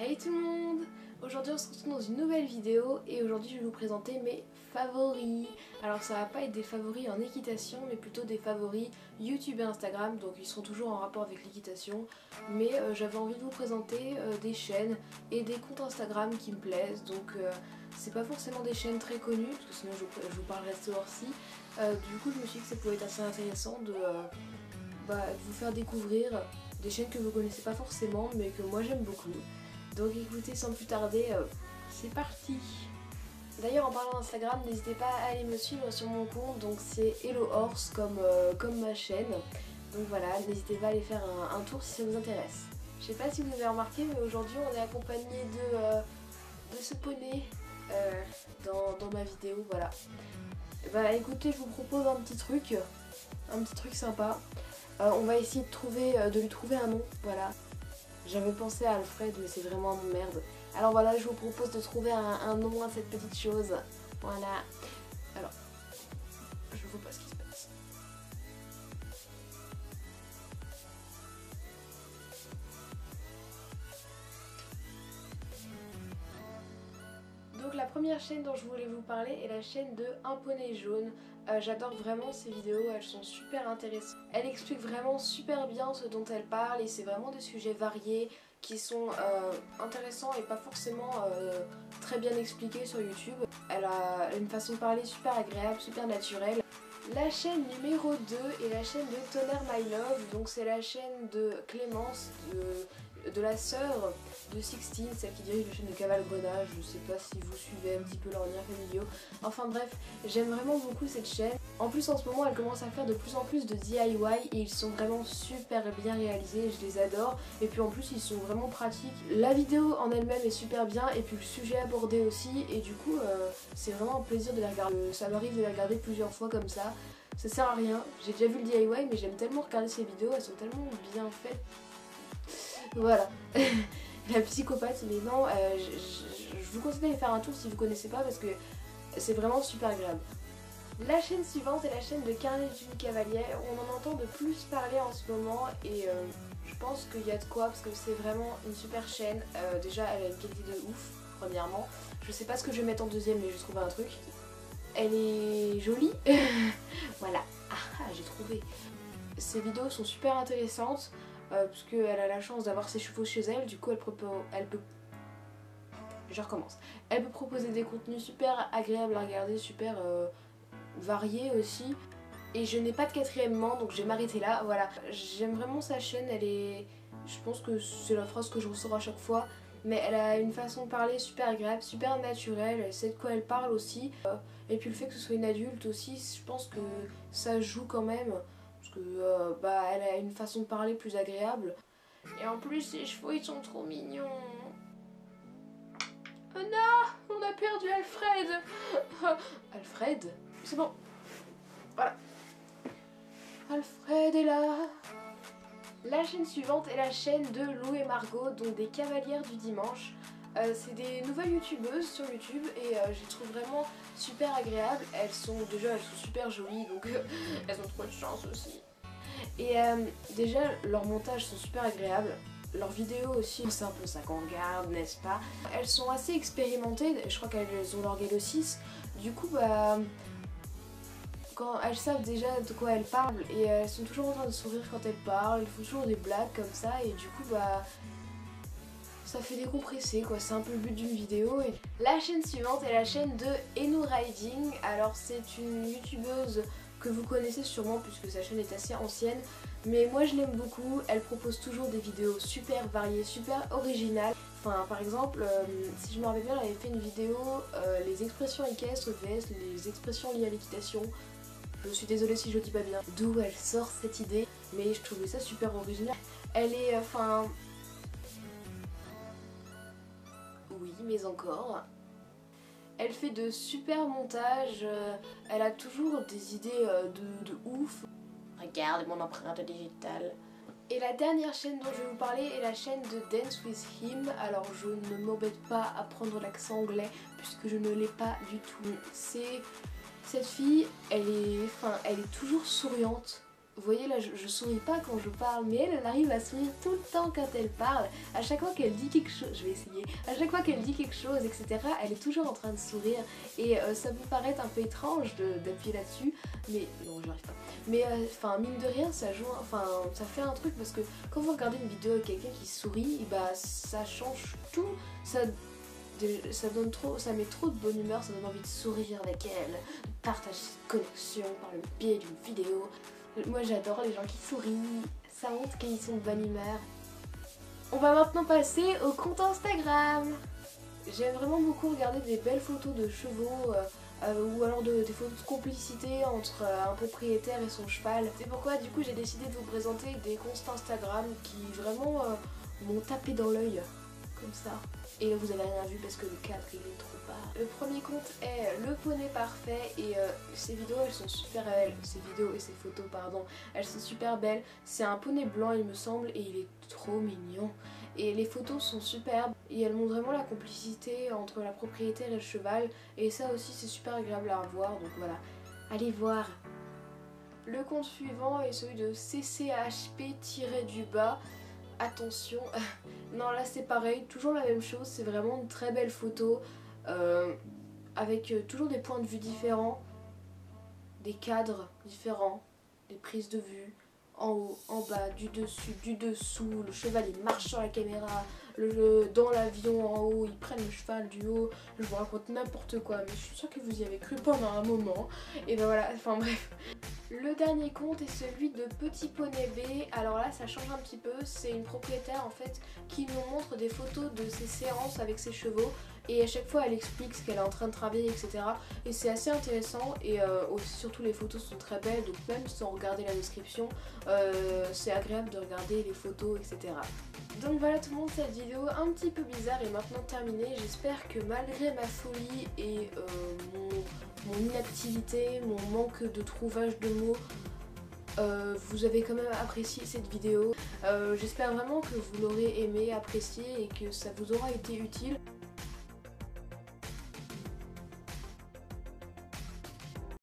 Hey tout le monde! Aujourd'hui on se retrouve dans une nouvelle vidéo et aujourd'hui je vais vous présenter mes favoris. Alors ça va pas être des favoris en équitation mais plutôt des favoris YouTube et Instagram, donc ils seront toujours en rapport avec l'équitation, mais j'avais envie de vous présenter des chaînes et des comptes Instagram qui me plaisent, donc c'est pas forcément des chaînes très connues parce que sinon je vous parlerai de ce hors-ci. Du coup je me suis dit que ça pouvait être assez intéressant de vous faire découvrir des chaînes que vous connaissez pas forcément mais que moi j'aime beaucoup. Donc écoutez, sans plus tarder, c'est parti. D'ailleurs en parlant d'Instagram, n'hésitez pas à aller me suivre sur mon compte, donc c'est Hello Horse comme ma chaîne. Donc voilà, n'hésitez pas à aller faire un tour si ça vous intéresse. Je sais pas si vous avez remarqué, mais aujourd'hui on est accompagné de ce poney dans ma vidéo, voilà. Bah écoutez, je vous propose un petit truc sympa. On va essayer de lui trouver un nom, voilà. J'avais pensé à Alfred mais c'est vraiment un nom de merde. Alors voilà, je vous propose de trouver un nom à cette petite chose. Voilà. Alors, je vois pas ce qui se passe. Donc la première chaîne dont je voulais vous parler est la chaîne de Un Poney Jaune. J'adore vraiment ces vidéos, elles sont super intéressantes. Elle explique vraiment super bien ce dont elle parle et c'est vraiment des sujets variés qui sont intéressants et pas forcément très bien expliqués sur YouTube. Elle a une façon de parler super agréable, super naturelle. La chaîne numéro 2 est la chaîne de Tonnerre My Love, donc c'est la chaîne de Clémence, de la sœur de Sixtine, celle qui dirige la chaîne de Cavale Grenage. Je sais pas si vous suivez un petit peu leurs liens familiaux. Enfin bref, j'aime vraiment beaucoup cette chaîne. En plus en ce moment elle commence à faire de plus en plus de DIY et ils sont vraiment super bien réalisés, je les adore. Et puis en plus ils sont vraiment pratiques. La vidéo en elle-même est super bien et puis le sujet abordé aussi, et du coup c'est vraiment un plaisir de les regarder. Ça m'arrive de les regarder plusieurs fois comme ça. Ça sert à rien, j'ai déjà vu le DIY mais j'aime tellement regarder ces vidéos, elles sont tellement bien faites. Voilà. La psychopathe, mais non, je vous conseille d'aller faire un tour si vous connaissez pas parce que c'est vraiment super agréable. La chaîne suivante est la chaîne de Carnet d'une cavalière. On en entend de plus parler en ce moment et je pense qu'il y a de quoi parce que c'est vraiment une super chaîne. Déjà elle a une qualité de ouf, premièrement. Je sais pas ce que je vais mettre en deuxième mais je trouve un truc. Elle est jolie. Voilà. Ah, j'ai trouvé. Ses vidéos sont super intéressantes parce qu'elle a la chance d'avoir ses chevaux chez elle. Du coup elle peut... Je recommence. Elle peut proposer des contenus super agréables à regarder, super variés aussi. Et je n'ai pas de quatrième main donc je vais m'arrêter là. Voilà. J'aime vraiment sa chaîne. Elle est... Je pense que c'est la phrase que je ressors à chaque fois. Mais elle a une façon de parler super agréable, super naturelle, elle sait de quoi elle parle aussi. Et puis le fait que ce soit une adulte aussi, je pense que ça joue quand même. Parce que elle a une façon de parler plus agréable. Et en plus ses chevaux ils sont trop mignons. Oh non, on a perdu Alfred. Alfred? C'est bon. Voilà. Alfred est là. La chaîne suivante est la chaîne de Lou et Margot, donc des Cavalières du Dimanche. C'est des nouvelles youtubeuses sur YouTube et je les trouve vraiment super agréables. Elles sont super jolies donc elles ont trop de chance aussi. Et déjà leurs montages sont super agréables. Leurs vidéos aussi, c'est un peu ça qu'on regarde, n'est-ce pas? Elles sont assez expérimentées, je crois qu'elles ont leur Galo 6. Du coup quand elles savent déjà de quoi elles parlent et elles sont toujours en train de sourire quand elles parlent, elles font toujours des blagues comme ça et du coup ça fait décompresser quoi, c'est un peu le but d'une vidéo. Et la chaîne suivante est la chaîne de Enu Riding. Alors c'est une youtubeuse que vous connaissez sûrement puisque sa chaîne est assez ancienne, mais moi je l'aime beaucoup, elle propose toujours des vidéos super variées, super originales. Enfin par exemple, si je me rappelle bien, elle avait fait une vidéo les expressions équestres vs les expressions liées à l'équitation. Je suis désolée si je dis pas bien d'où elle sort cette idée, mais je trouvais ça super original. Elle est, oui, mais encore. Elle fait de super montages, elle a toujours des idées de ouf. Regarde mon empreinte digitale. Et la dernière chaîne dont je vais vous parler est la chaîne de Dance with Him. Alors je ne m'embête pas à prendre l'accent anglais puisque je ne l'ai pas du tout. Cette fille, elle est toujours souriante. Vous voyez là, je souris pas quand je parle, mais elle arrive à sourire tout le temps quand elle parle. À chaque fois qu'elle dit quelque chose, je vais essayer, à chaque fois qu'elle dit quelque chose, etc., elle est toujours en train de sourire. Et ça peut paraître un peu étrange d'appuyer là-dessus, mais non, j'arrive pas. Mais enfin, mine de rien, ça joue, enfin, ça fait un truc parce que quand vous regardez une vidéo avec quelqu'un qui sourit, et bah ça change tout. Ça donne trop, ça met trop de bonne humeur, ça donne envie de sourire avec elle, de partager cette connexion par le biais d'une vidéo. Moi j'adore les gens qui sourient, ça montre qu'ils sont de bonne humeur. On va maintenant passer au compte Instagram. J'aime vraiment beaucoup regarder des belles photos de chevaux ou alors des photos de complicité entre un propriétaire et son cheval. C'est pourquoi du coup j'ai décidé de vous présenter des comptes Instagram qui vraiment m'ont tapé dans l'œil, comme ça. Et là vous avez rien vu parce que le cadre il est trop bas. Le premier compte est le poney parfait et ces vidéos elles sont super belles, ces vidéos et ces photos pardon, elles sont super belles. C'est un poney blanc il me semble et il est trop mignon. Et les photos sont superbes et elles montrent vraiment la complicité entre la propriétaire et le cheval. Et ça aussi c'est super agréable à revoir, donc voilà, allez voir. Le compte suivant est celui de CCHP-du-bas. Attention, non là c'est pareil, toujours la même chose, c'est vraiment une très belle photo avec toujours des points de vue différents, des cadres différents, des prises de vue, en haut, en bas, du dessus, du dessous, le cheval il marche sur la caméra, dans l'avion en haut, ils prennent le cheval du haut, je vous raconte n'importe quoi mais je suis sûre que vous y avez cru pendant un moment, et ben voilà, enfin bref. Le dernier compte est celui de Petit Poney B. Alors là ça change un petit peu, c'est une propriétaire en fait qui nous montre des photos de ses séances avec ses chevaux et à chaque fois elle explique ce qu'elle est en train de travailler, etc. Et c'est assez intéressant et surtout les photos sont très belles, donc même sans regarder la description c'est agréable de regarder les photos, etc. Donc voilà tout le monde, cette vidéo un petit peu bizarre est maintenant terminée. J'espère que malgré ma folie et mon inactivité, mon manque de trouvage de mots, vous avez quand même apprécié cette vidéo. J'espère vraiment que vous l'aurez aimé, apprécié et que ça vous aura été utile.